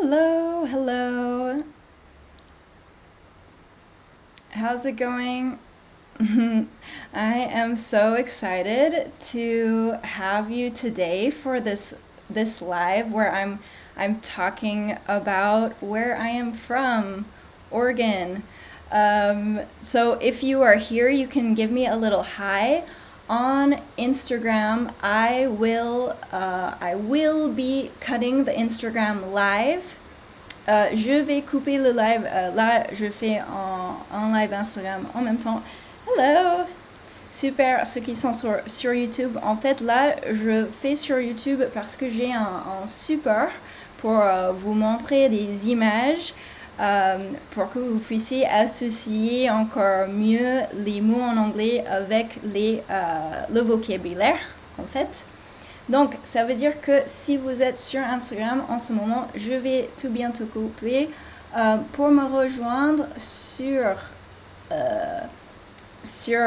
Hello, hello. How's it going? I am so excited to have you today for this live where I'm talking about where I am from, Oregon. So if you are here, you can give me a little hi. On Instagram, I will be cutting the Instagram live. Je vais couper le live. Là, je fais un live Instagram en même temps. Hello! Super, ceux qui sont sur YouTube. En fait, là, je fais sur YouTube parce que j'ai un support pour vous montrer des images pour que vous puissiez associer encore mieux les mots en anglais avec le vocabulaire, en fait. Donc, ça veut dire que si vous êtes sur Instagram en ce moment, je vais tout bientôt couper pour me rejoindre sur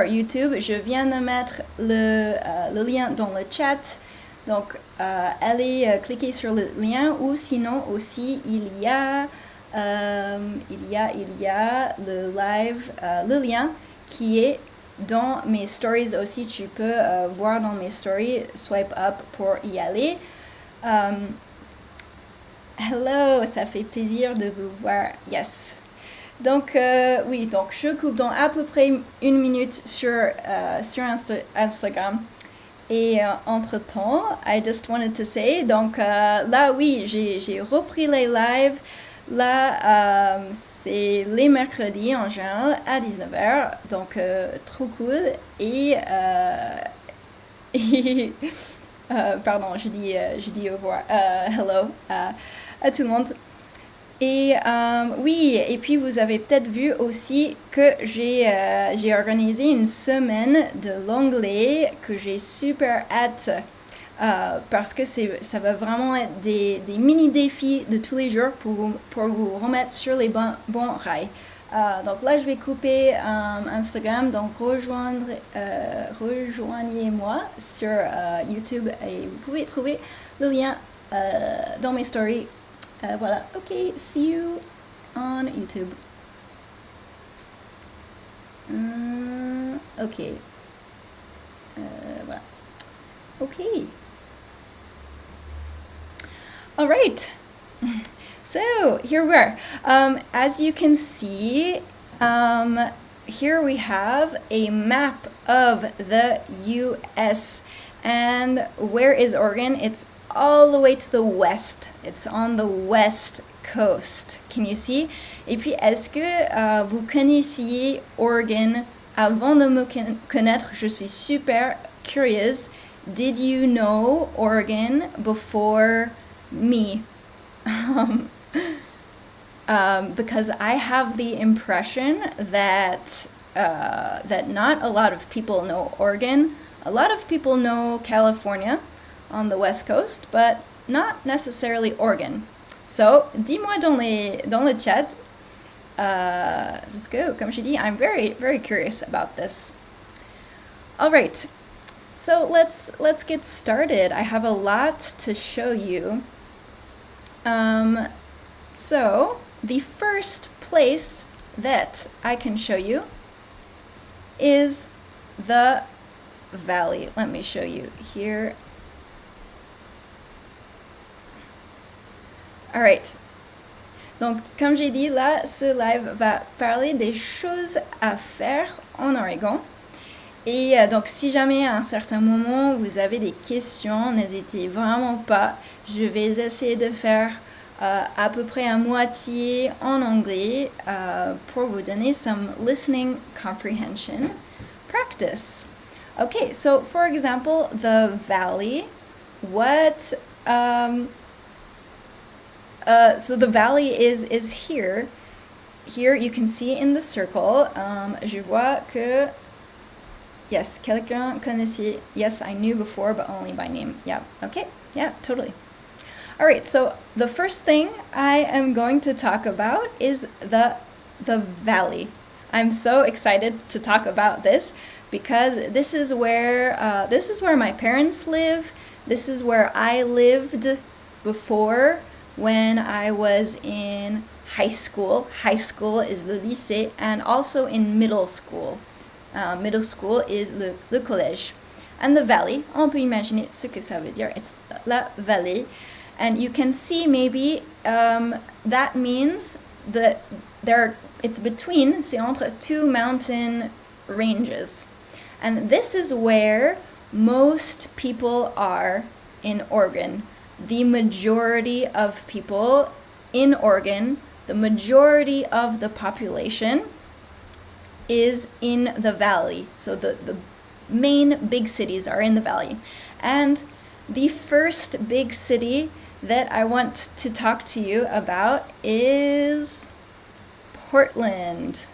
YouTube. Je viens de mettre le lien dans le chat. Donc, allez cliquer sur le lien ou sinon aussi il y a le live, le lien qui est dans mes stories aussi. Tu peux voir dans mes stories, swipe up pour y aller. Hello, ça fait plaisir de vous voir. Yes. Donc, oui, donc je coupe dans à peu près 1 minute sur Instagram. Et entre-temps, I just wanted to say, donc là, oui, j'ai repris les lives. Là, c'est les mercredis en général à 19h, donc trop cool. Et, pardon, je dis au revoir, hello à tout le monde. Et oui, et puis vous avez peut-être vu aussi que j'ai organisé une semaine de l'anglais que j'ai super hâte. Parce que ça va vraiment être des mini-défis de tous les jours pour vous remettre sur les bons rails. Donc là, je vais couper Instagram. Donc rejoignez-moi sur YouTube et vous pouvez trouver le lien dans mes stories. Voilà, ok, see you on YouTube. Ok. Voilà. Ok. All right, so here we are. As you can see, here we have a map of the US. And where is Oregon? It's all the way to the west. It's on the west coast. Can you see? Et puis, est-ce que vous connaissiez Oregon avant de me connaître? Je suis super curieuse. Did you know Oregon before me? Because I have the impression that not a lot of people know Oregon. A lot of people know California on the West Coast, but not necessarily Oregon. So, dis-moi dans le chat. Parce que, comme je dis, I'm very, very curious about this. All right. So let's get started. I have a lot to show you. So the first place that I can show you is the valley. Let me show you here. All right. Donc, comme j'ai dit, là, ce live va parler des choses à faire en Oregon. Et donc, si jamais à un certain moment vous avez des questions, n'hésitez vraiment pas. Je vais essayer de faire à peu près à moitié en anglais pour vous donner some listening comprehension practice. Okay, so for example, the valley. So the valley is here. Here you can see in the circle. Je vois que yes, quelqu'un connaissait. Yes, I knew before, but only by name. Yeah, okay. Yeah, totally. All right, so the first thing I am going to talk about is the valley. I'm so excited to talk about this because this is where my parents live. This is where I lived before when I was in high school. High school is le lycée, and also in middle school. Middle school is le collège. And the valley, on peut imaginer ce que ça veut dire. It's la vallée. And you can see maybe that means that it's between, c'est entre two mountain ranges. And this is where most people are in Oregon. The majority of people in Oregon, the majority of the population is in the valley. So the main big cities are in the valley. And the first big city that I want to talk to you about is Portland.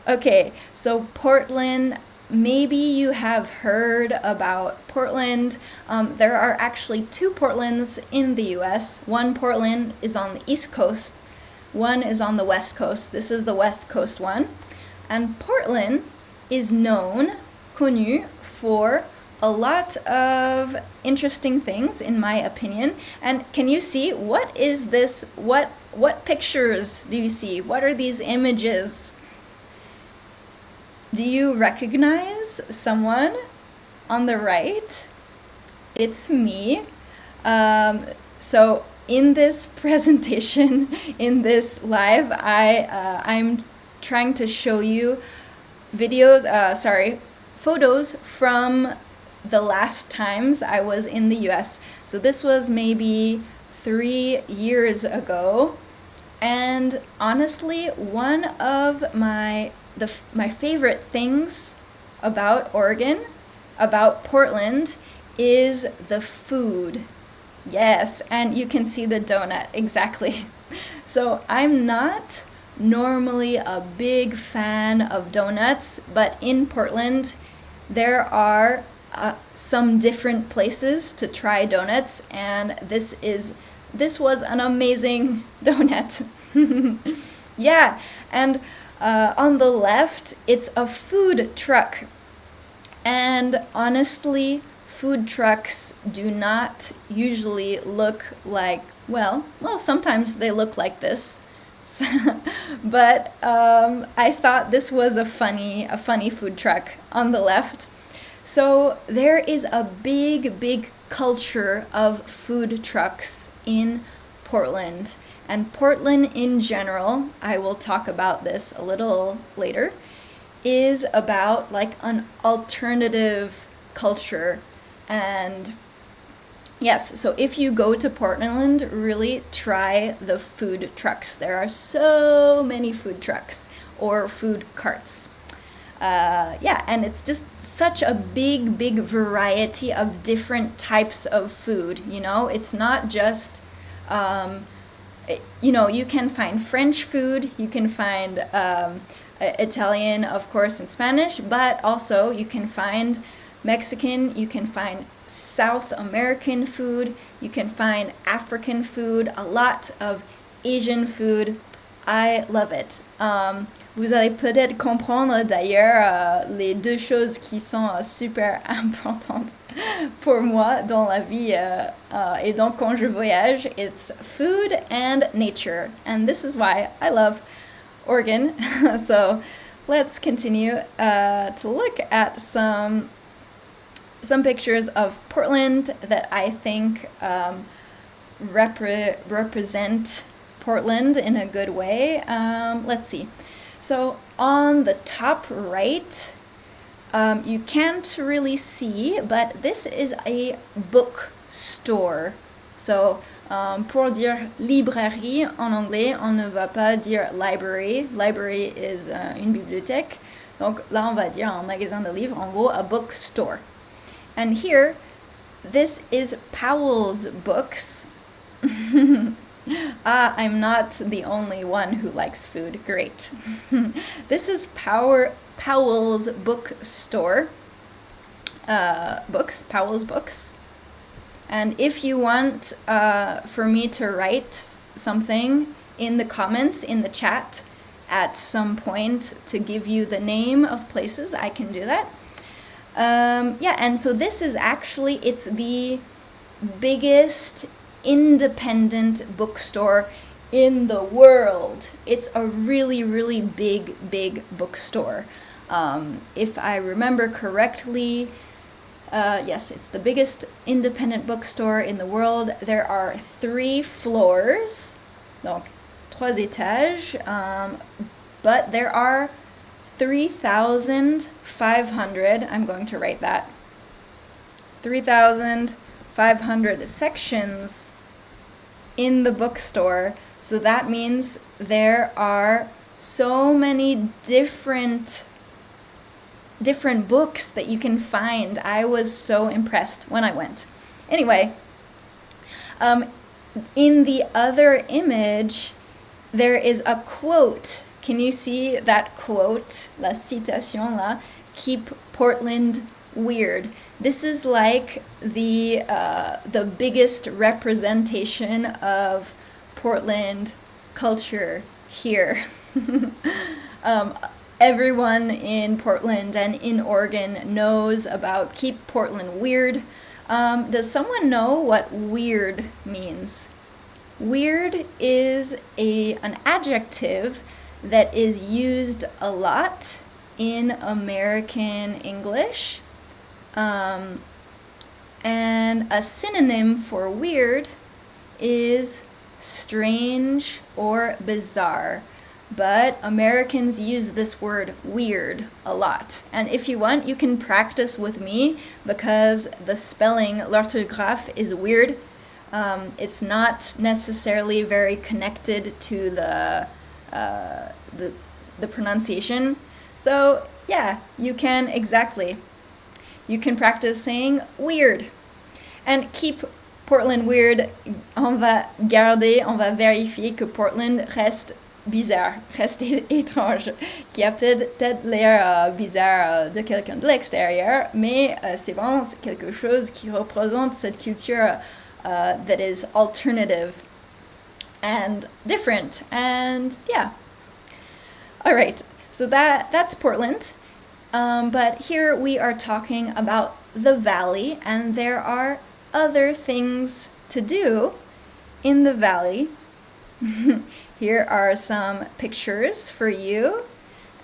Okay, so Portland, maybe you have heard about Portland. There are actually two Portlands in the US. One Portland is on the East Coast, one is on the West Coast. This is the West Coast one. And Portland is connu for a lot of interesting things, in my opinion. And can you see, what is this? What pictures do you see? What are these images? Do you recognize someone on the right? It's me. So in this presentation, in this live, I'm trying to show you photos from the last times I was in the US. So this was maybe 3 years ago. And honestly, one of my favorite things about Oregon, about Portland, is the food. Yes, and you can see the donut, exactly. So I'm not normally a big fan of donuts, but in Portland there are some different places to try donuts, and this was an amazing donut. Yeah, and on the left it's a food truck, and honestly, food trucks do not usually look like, well, sometimes they look like this. But I thought this was a funny food truck on the left. So there is a big culture of food trucks in Portland. And Portland in general, I will talk about this a little later, is about like an alternative culture. And yes, so if you go to Portland, really try the food trucks. There are so many food trucks or food carts. Yeah, and it's just such a big variety of different types of food, you know? It's not just, you can find French food, you can find Italian, of course, and Spanish, but also you can find Mexican, you can find South American food, you can find African food, a lot of Asian food. I love it. Vous allez peut-être comprendre d'ailleurs les deux choses qui sont super importantes pour moi dans la vie et donc quand je voyage, it's food and nature, and this is why I love Oregon. So let's continue to look at some pictures of Portland that I think represent Portland in a good way. Let's see. So on the top right, you can't really see, but this is a bookstore. So pour dire librairie en anglais, on ne va pas dire library. Library is une bibliothèque. Donc là, on va dire un magasin de livres, en gros, a bookstore. And here, this is Powell's Books. I'm not the only one who likes food. Great. This is Powell's Bookstore. Powell's Books. And if you want for me to write something in the comments, in the chat, at some point to give you the name of places, I can do that. Yeah, and so this is actually, it's the biggest independent bookstore in the world. It's a really, really big bookstore. If I remember correctly, yes, it's the biggest independent bookstore in the world. There are 3 floors, donc 3 étages, but there are 3,500, I'm going to write that, 3,500 sections in the bookstore. So that means there are so many different books that you can find. I was so impressed when I went. Anyway, in the other image, there is a quote. Can you see that quote? La citation là, keep Portland weird. This is like the biggest representation of Portland culture here. Everyone in Portland and in Oregon knows about keep Portland weird. Does someone know what weird means? Weird is an adjective that is used a lot in American English. And a synonym for weird is strange or bizarre. But Americans use this word weird a lot. And if you want, you can practice with me because the spelling, l'orthographe, is weird. It's not necessarily very connected to the pronunciation. So yeah, you can practice saying weird. And keep Portland weird, on va vérifier que Portland reste bizarre, reste étrange, qui a peut-être l'air bizarre de quelqu'un de l'extérieur, mais c'est vraiment quelque chose qui représente cette culture that is alternative and different, and yeah. All right, so that's Portland, but here we are talking about the valley, and there are other things to do in the valley. Here are some pictures for you,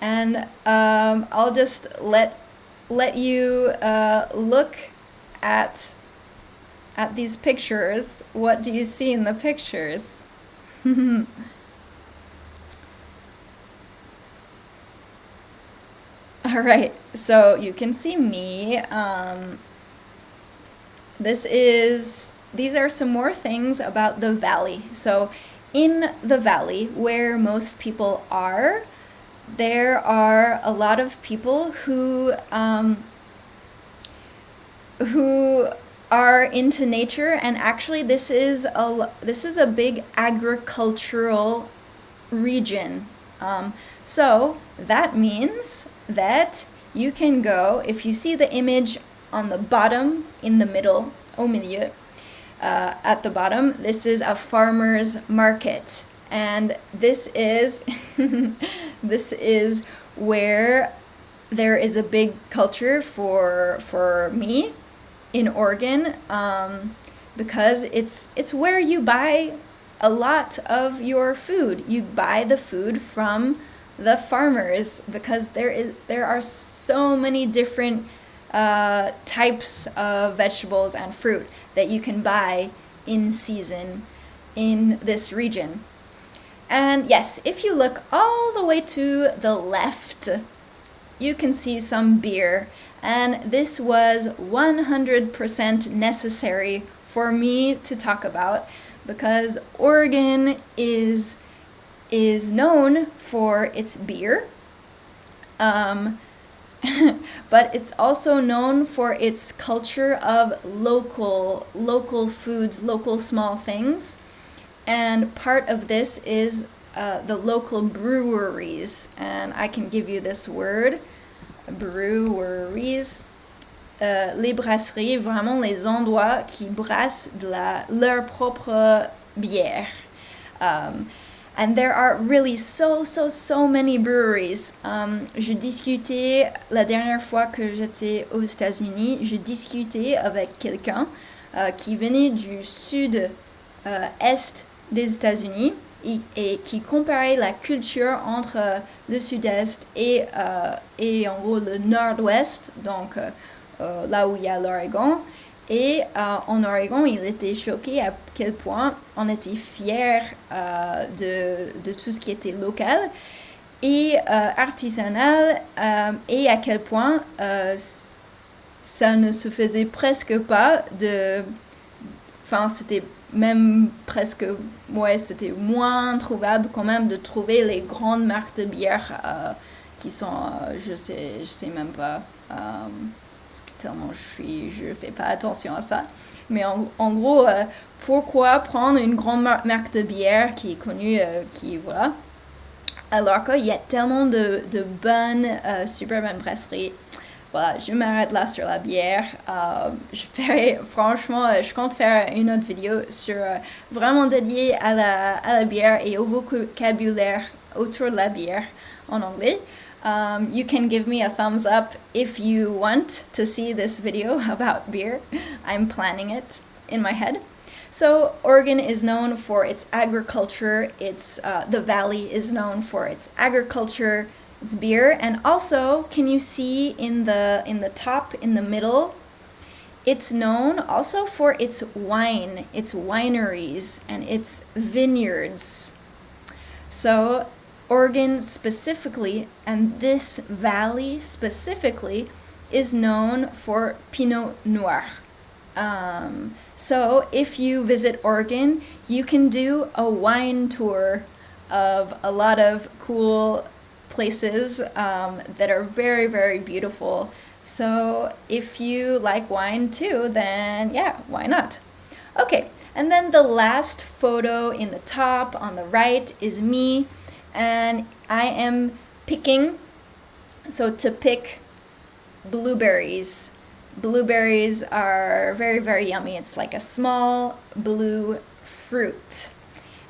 and I'll just let you look at these pictures. What do you see in the pictures? All right, so you can see me. These are some more things about the valley. So in the valley, where most people are, there are a lot of people who are into nature, and actually this is a big agricultural region. So that means that you can go, if you see the image on the bottom, in the middle, au milieu, at the bottom, this is a farmer's market, and this is this is where there is a big culture for me in Oregon, because it's where you buy a lot of your food. You buy the food from the farmers because there are so many different types of vegetables and fruit that you can buy in season in this region. And yes, if you look all the way to the left, you can see some beer, and this was 100% necessary for me to talk about because Oregon is known for its beer, but it's also known for its culture of local foods, local small things. And part of this is the local breweries. And I can give you this word, breweries. Les brasseries, vraiment les endroits qui brassent leur propre bière. And there are really so many breweries. Je discutais, la dernière fois que j'étais aux États-Unis, je discutais avec quelqu'un qui venait du sud-est des États-Unis et qui comparait la culture entre le sud-est et en gros le nord-ouest, donc là où il y a l'Oregon. Et en Oregon, il était choqué à quel point on était fiers de tout ce qui était local et artisanal et à quel point ça ne se faisait presque pas enfin c'était même presque, ouais, c'était moins trouvable quand même de trouver les grandes marques de bière qui sont, je sais même pas, parce que tellement je fais pas attention à ça. Mais en gros, pourquoi prendre une grande marque de bière qui est connue, voilà, alors qu'il y a tellement de bonnes, super bonnes brasseries. Voilà, je m'arrête là sur la bière. Franchement, je compte faire une autre vidéo sur vraiment dédiée à la bière et au vocabulaire autour de la bière en anglais. You can give me a thumbs up if you want to see this video about beer. I'm planning it in my head. So Oregon is known for its agriculture. The valley is known for its agriculture, its beer, and also, can you see in the top, in the middle, it's known also for its wine, its wineries, and its vineyards. So Oregon specifically, and this valley specifically, is known for Pinot Noir. So if you visit Oregon, you can do a wine tour of a lot of cool places that are very, very beautiful. So if you like wine too, then yeah, why not? Okay, and then the last photo in the top on the right is me, and I am picking, so to pick blueberries. Blueberries are very, very yummy. It's like a small blue fruit.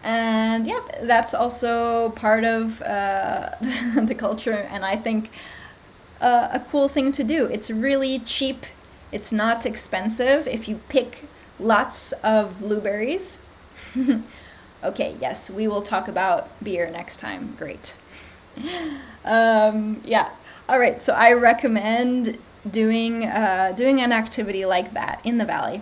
And yeah, that's also part of the culture, and I think a cool thing to do. It's really cheap. It's not expensive if you pick lots of blueberries. Okay, yes, we will talk about beer next time. Great. Yeah. All right, so I recommend doing an activity like that in the valley.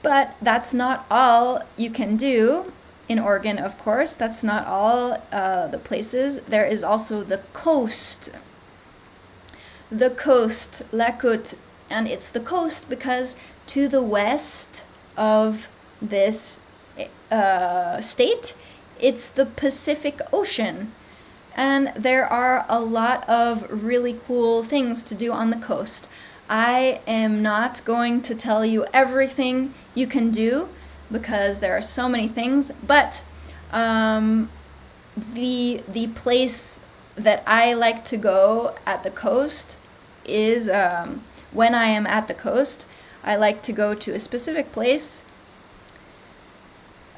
But that's not all you can do in Oregon, of course. That's not all the places. There is also the coast. The coast, la côte. And it's the coast because to the west of this state, it's the Pacific Ocean. And there are a lot of really cool things to do on the coast. I am not going to tell you everything you can do because there are so many things, but the place that I like to go at the coast is when I am at the coast, I like to go to a specific place.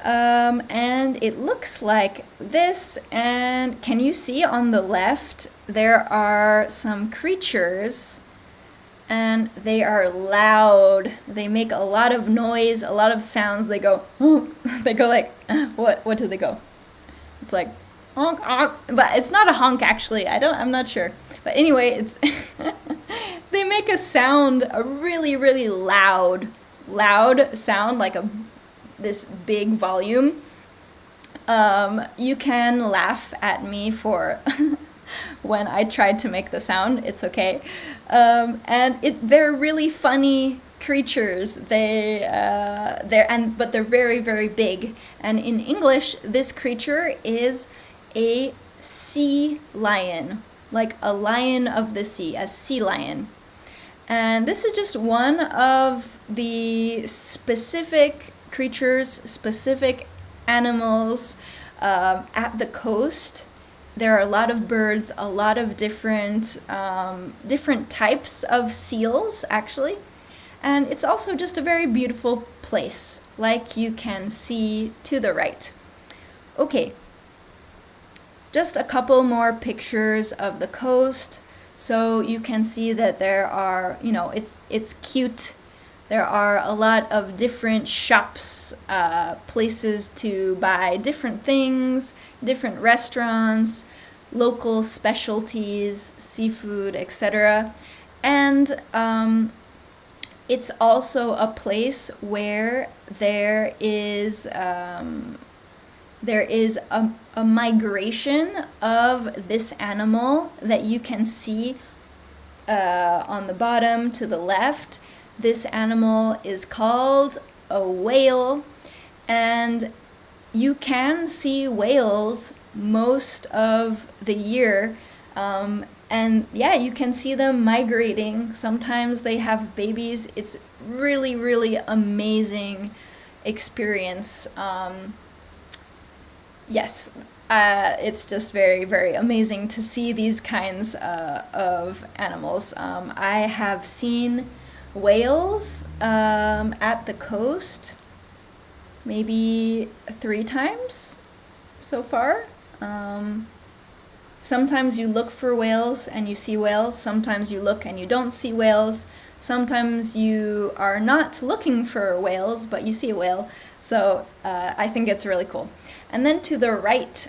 And it looks like this, and can you see on the left there are some creatures, and they are loud. They make a lot of noise, a lot of sounds. They go, oh, they go like, what do they go? It's like honk honk, but it's not a honk actually. I'm not sure. But anyway, it's they make a sound, a really, really loud sound, like this big volume. You can laugh at me for when I tried to make the sound. It's okay. And they're really funny creatures. But they're very, very big. And in English, this creature is a sea lion, like a lion of the sea, a sea lion. And this is just one of the specific creatures, specific animals at the coast. There are a lot of birds, a lot of different types of seals, actually. And it's also just a very beautiful place, like you can see to the right. Okay, just a couple more pictures of the coast. So you can see that there are, it's cute There are a lot of different shops, places to buy different things, different restaurants, local specialties, seafood, etc. And it's also a place where there is a migration of this animal that you can see on the bottom to the left. This animal is called a whale, and you can see whales most of the year. And yeah, you can see them migrating. Sometimes they have babies. It's really, really amazing experience. Yes, it's just very, very amazing to see these kinds of animals. I have seen whales at the coast maybe 3 times so far. Sometimes you look for whales and you see whales. Sometimes you look and you don't see whales. Sometimes you are not looking for whales, but you see a whale. So I think it's really cool. And then to the right,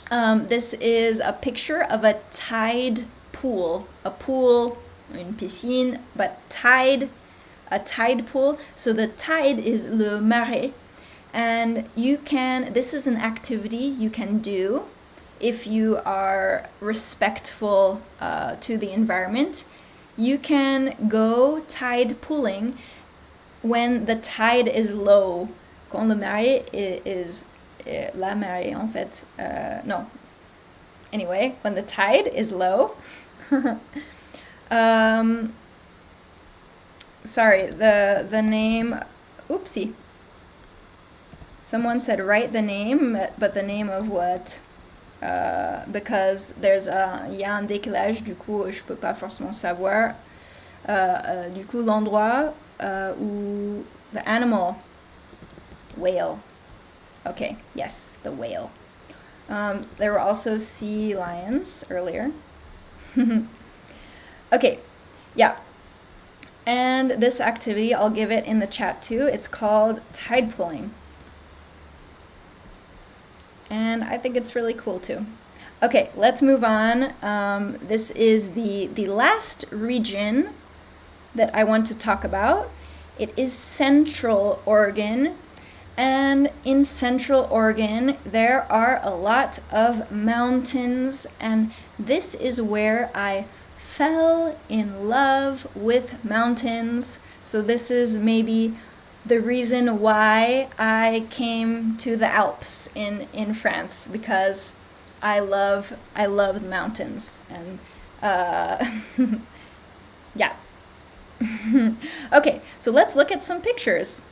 this is a picture of a tide pool. A pool, une piscine, but a tide pool. So the tide is le marais. And this is an activity you can do if you are respectful to the environment. You can go tide pooling when the tide is low. Quand le marais is la marée en fait. No. Anyway, when the tide is low. Sorry, the name. Oopsie. Someone said write the name, but the name of what? Because y a un décalage, du coup je peux pas forcément savoir. Du coup l'endroit où the animal, whale. Okay, yes, the whale. There were also sea lions earlier. Okay, yeah. And this activity, I'll give it in the chat too. It's called tide pooling. And I think it's really cool too. Okay, let's move on. This is the last region that I want to talk about. It is Central Oregon. And in Central Oregon, there are a lot of mountains, and this is where I fell in love with mountains. So this is maybe the reason why I came to the Alps in France, because I love the mountains, and yeah. Okay, so let's look at some pictures.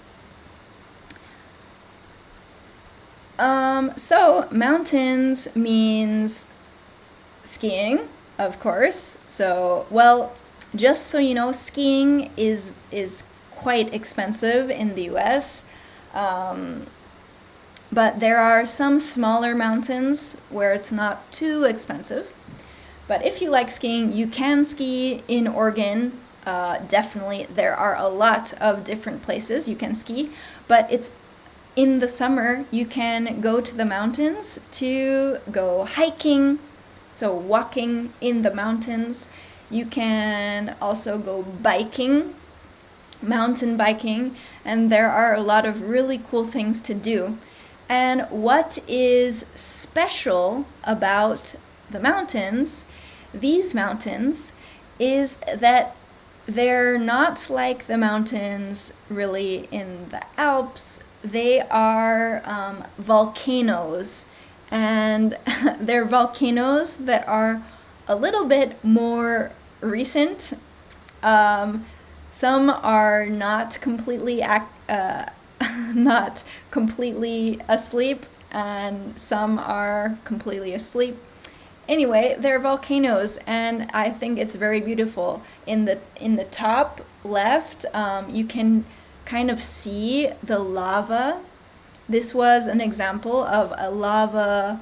So mountains means skiing, of course. So, well, just so you know, skiing is quite expensive in the US. But there are some smaller mountains where it's not too expensive. But if you like skiing, you can ski in Oregon. Definitely, there are a lot of different places you can ski, but it's in the summer you can go to the mountains to go hiking, so walking in the mountains. You can also go biking, mountain biking, and there are a lot of really cool things to do. And what is special about the mountains, these mountains, is that they're not like the mountains really in the Alps. They are volcanoes, and they're volcanoes that are a little bit more recent. Some are not completely not completely asleep, and some are completely asleep. Anyway, they're volcanoes, and I think it's very beautiful. In the top left, you can kind of see the lava. This was an example of a lava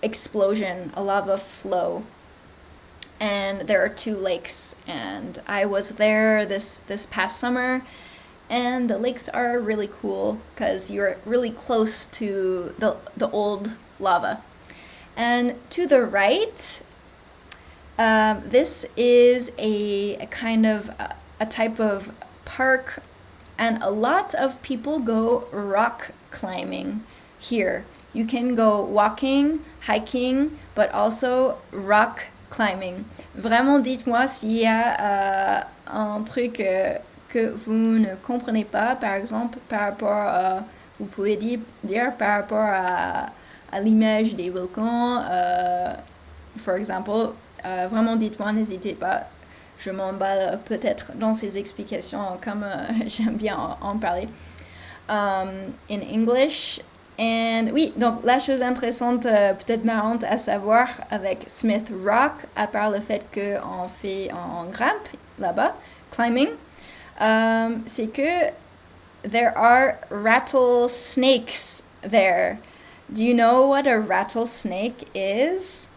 explosion, a lava flow. and there are 2 lakes, and I was there this past summer, and the lakes are really cool because you're really close to the old lava. And to the right, this is a kind of a type of park, and a lot of people go rock climbing here. You can go walking, hiking, but also rock climbing. Vraiment, dites-moi s'il y a un truc que vous ne comprenez pas, par exemple, par rapport à, vous pouvez dire par rapport à l'image des volcans, for example. Vraiment, dites-moi, n'hésitez pas. Je m'emballe peut-être dans ces explications comme j'aime bien en parler. In English. And oui, donc la chose intéressante, peut-être marrante à savoir avec Smith Rock, à part le fait qu'on fait en grimpe là-bas, climbing, c'est que there are rattlesnakes there. Do you know what a rattlesnake is?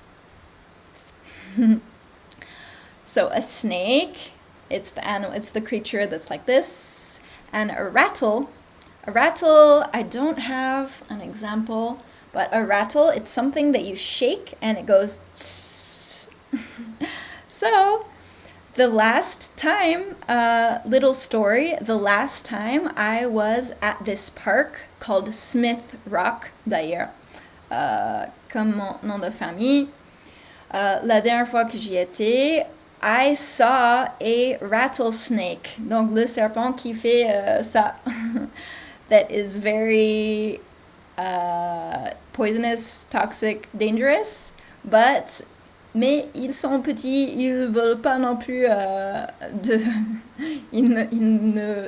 So a snake, it's the animal, it's the creature that's like this, and a rattle, I don't have an example, but a rattle, it's something that you shake and it goes tss. So the last time, little story, the last time I was at this park called Smith Rock, d'ailleurs, comme mon nom de famille, la dernière fois que j'y étais, I saw a rattlesnake, donc le serpent qui fait ça. That is very poisonous, toxic, dangerous, mais ils sont petits, ils veulent pas non plus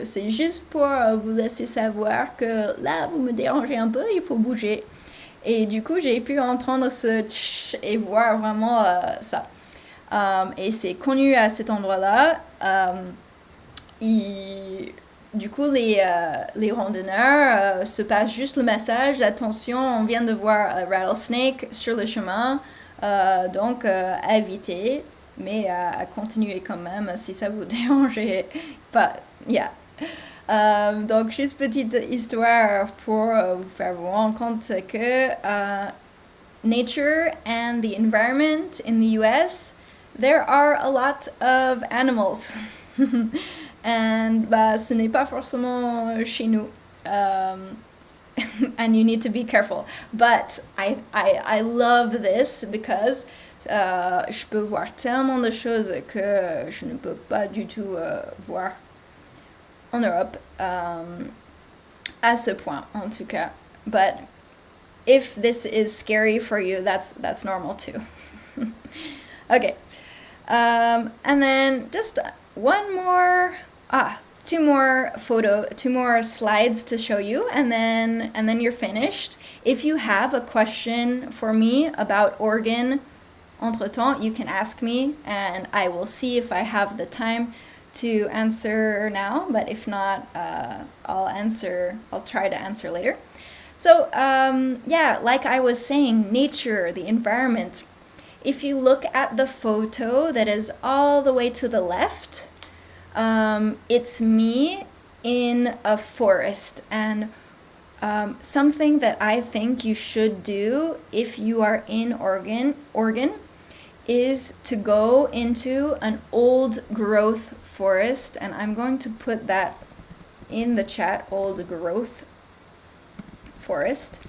c'est juste pour vous laisser savoir que là vous me dérangez un peu, il faut bouger. Et du coup j'ai pu entendre ce tch et voir vraiment ça. Et c'est connu à cet endroit-là. Du coup, les randonneurs se passent juste le message. Attention, on vient de voir un rattlesnake sur le chemin, donc à éviter, mais à continuer quand même si ça vous dérange pas. Yeah. Donc, juste petite histoire pour vous faire vous rendre compte que nature and the environment in the US, there are a lot of animals. And ce n'est pas forcément chez nous. And you need to be careful. But I love this because je peux voir tellement de choses que je ne peux pas du tout voir en Europe, à ce point en tout cas. But if this is scary for you, that's normal too. Okay. And then just two more slides to show you, and then you're finished. If you have a question for me about organ, entre-temps, you can ask me, and I will see if I have the time to answer now, but if not, I'll try to answer later. So, like I was saying, nature, the environment. If you look at the photo that is all the way to the left, it's me in a forest, and something that I think you should do if you are in Oregon is to go into an old growth forest, and I'm going to put that in the chat, old growth forest.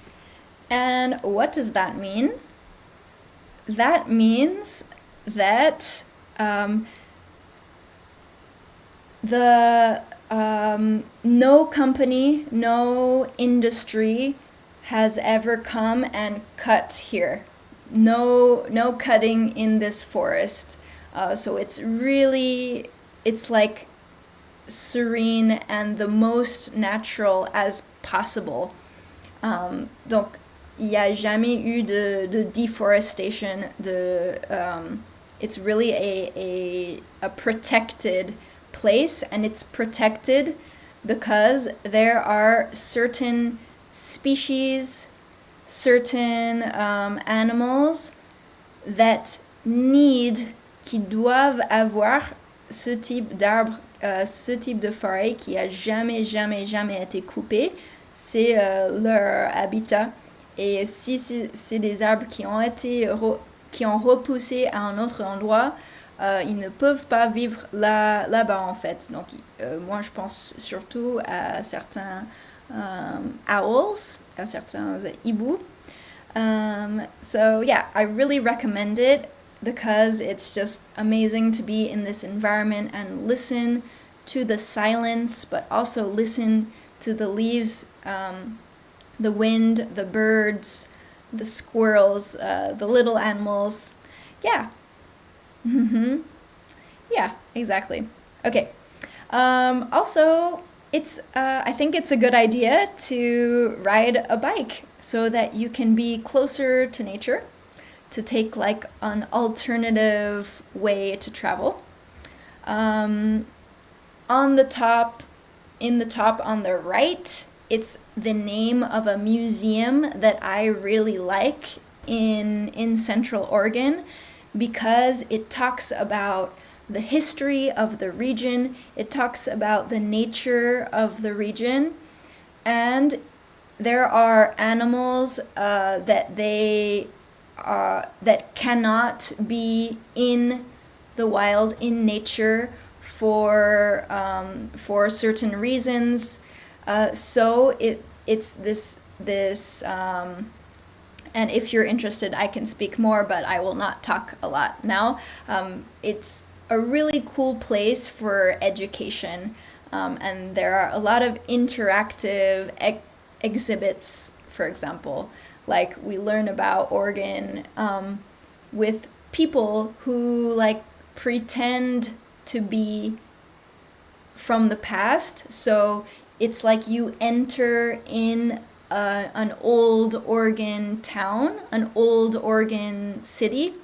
And what does that mean? That means that no company, no industry has ever come and cut here. No cutting in this forest. So it's like serene and the most natural as possible. Donc, il n'y a jamais eu de deforestation. It's really a protected place, and it's protected because there are certain species, certain animals that need qui doivent avoir ce type d'arbre, ce type de forêt qui a jamais été coupé. C'est leur habitat. Et si c'est des arbres qui ont repoussé à un autre endroit, ils ne peuvent pas vivre là-bas en fait. Donc moi je pense surtout à certains owls, à certains hiboux. So yeah, I really recommend it because it's just amazing to be in this environment and listen to the silence, but also listen to the leaves, the wind, the birds, the squirrels, the little animals. Yeah. Yeah, exactly. Okay. Also, I think it's a good idea to ride a bike so that you can be closer to nature, to take like an alternative way to travel. In the top on the right, it's the name of a museum that I really like in Central Oregon because it talks about the history of the region, it talks about the nature of the region, and there are animals that cannot be in the wild, in nature, for certain reasons. So it's this and if you're interested, I can speak more, but I will not talk a lot now. It's a really cool place for education, and there are a lot of interactive exhibits, for example. Like we learn about Oregon with people who like pretend to be from the past. So it's like you enter in an old Oregon town, an old Oregon city,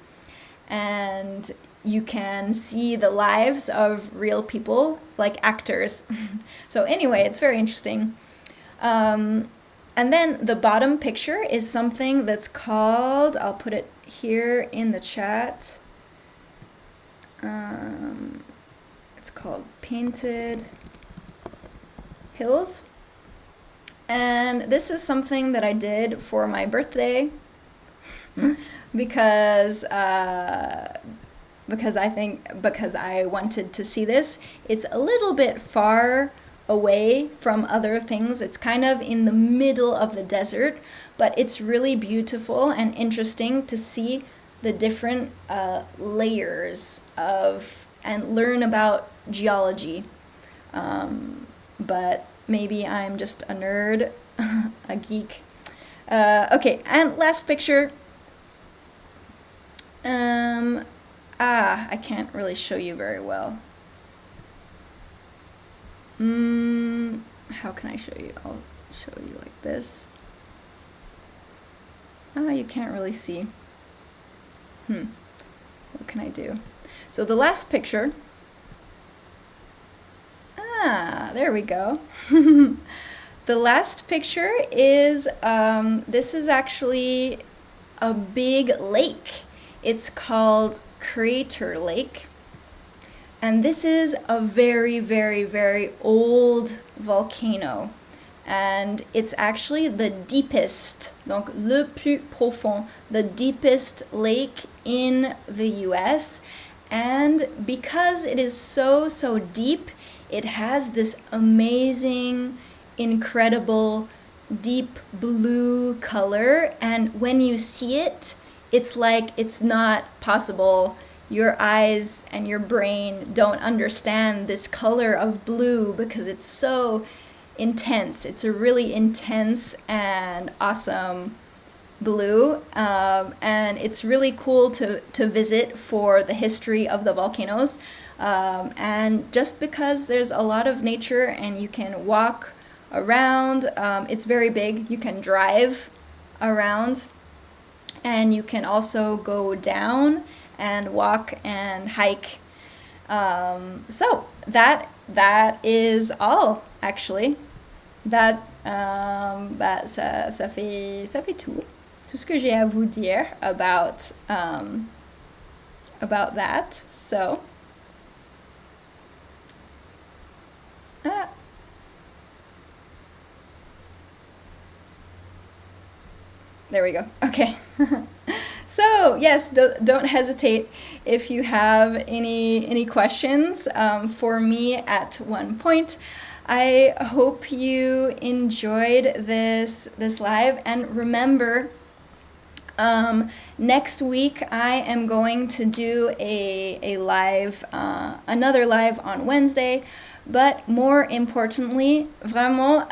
and you can see the lives of real people, like actors. So anyway, it's very interesting. And then the bottom picture is something that's called, I'll put it here in the chat. It's called Painted Hills. And this is something that I did for my birthday because I wanted to see this. It's a little bit far away from other things. It's kind of in the middle of the desert, but it's really beautiful and interesting to see the different layers and learn about geology. But maybe I'm just a nerd, a geek. Okay, and last picture. I can't really show you very well. How can I show you? I'll show you like this. You can't really see. What can I do? So the last picture. There we go. The last picture is, this is actually a big lake. It's called Crater Lake. And this is a very, very, very old volcano. And it's actually the deepest, donc le plus profond, the deepest lake in the US. And because it is so, so deep, it has this amazing, incredible, deep blue color. And when you see it, it's like it's not possible. Your eyes and your brain don't understand this color of blue because it's so intense. It's a really intense and awesome blue, and it's really cool to visit for the history of the volcanoes, and just because there's a lot of nature and you can walk around. It's very big. You can drive around, and you can also go down and walk and hike. So that is all, actually. Ça fait tout ce que j'ai à vous dire about about that. So, there we go. Okay. So yes, don't hesitate if you have any questions for me at one point. I hope you enjoyed this live, and remember, next week I am going to do a live, another live on Wednesday. But more importantly, vraiment,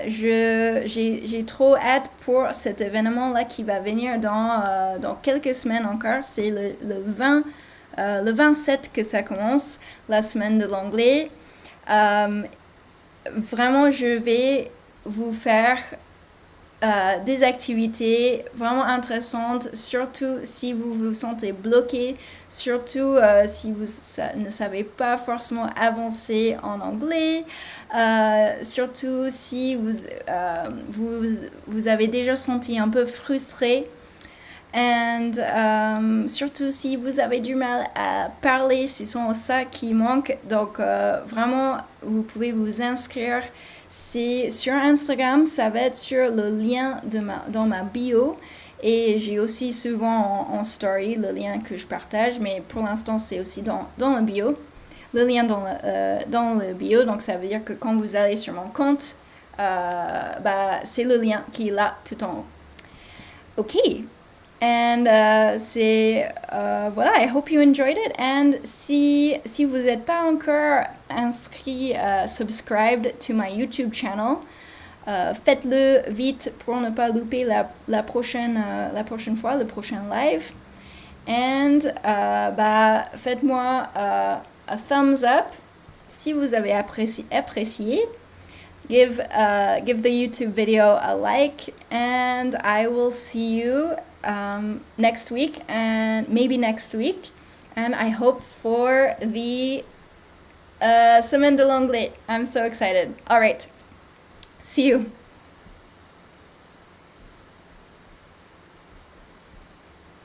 j'ai trop hâte pour cet événement-là qui va venir dans quelques semaines encore. C'est le 27 que ça commence, la semaine de l'anglais. Vraiment, je vais vous faire des activités vraiment intéressantes, surtout si vous vous sentez bloqué, surtout si vous ne savez pas forcément avancer en anglais, surtout si vous avez déjà senti un peu frustré, et surtout si vous avez du mal à parler, c'est souvent ça qui manque. Donc vraiment, vous pouvez vous inscrire. C'est sur Instagram, ça va être sur le lien dans ma bio, et j'ai aussi souvent en story le lien que je partage, mais pour l'instant c'est aussi dans le bio, le lien dans le bio. Donc ça veut dire que quand vous allez sur mon compte, c'est le lien qui est là tout en haut. Ok. And voilà, I hope you enjoyed it. And si vous n'êtes pas encore inscrit, subscribed to my YouTube channel, faites-le vite pour ne pas louper la prochaine fois, le prochain live. And faites-moi a thumbs up si vous avez apprécié. Give the YouTube video a like, and I will see you next week, and maybe next week, and I hope for the semaine de l'anglais. I'm so excited. All right, see you.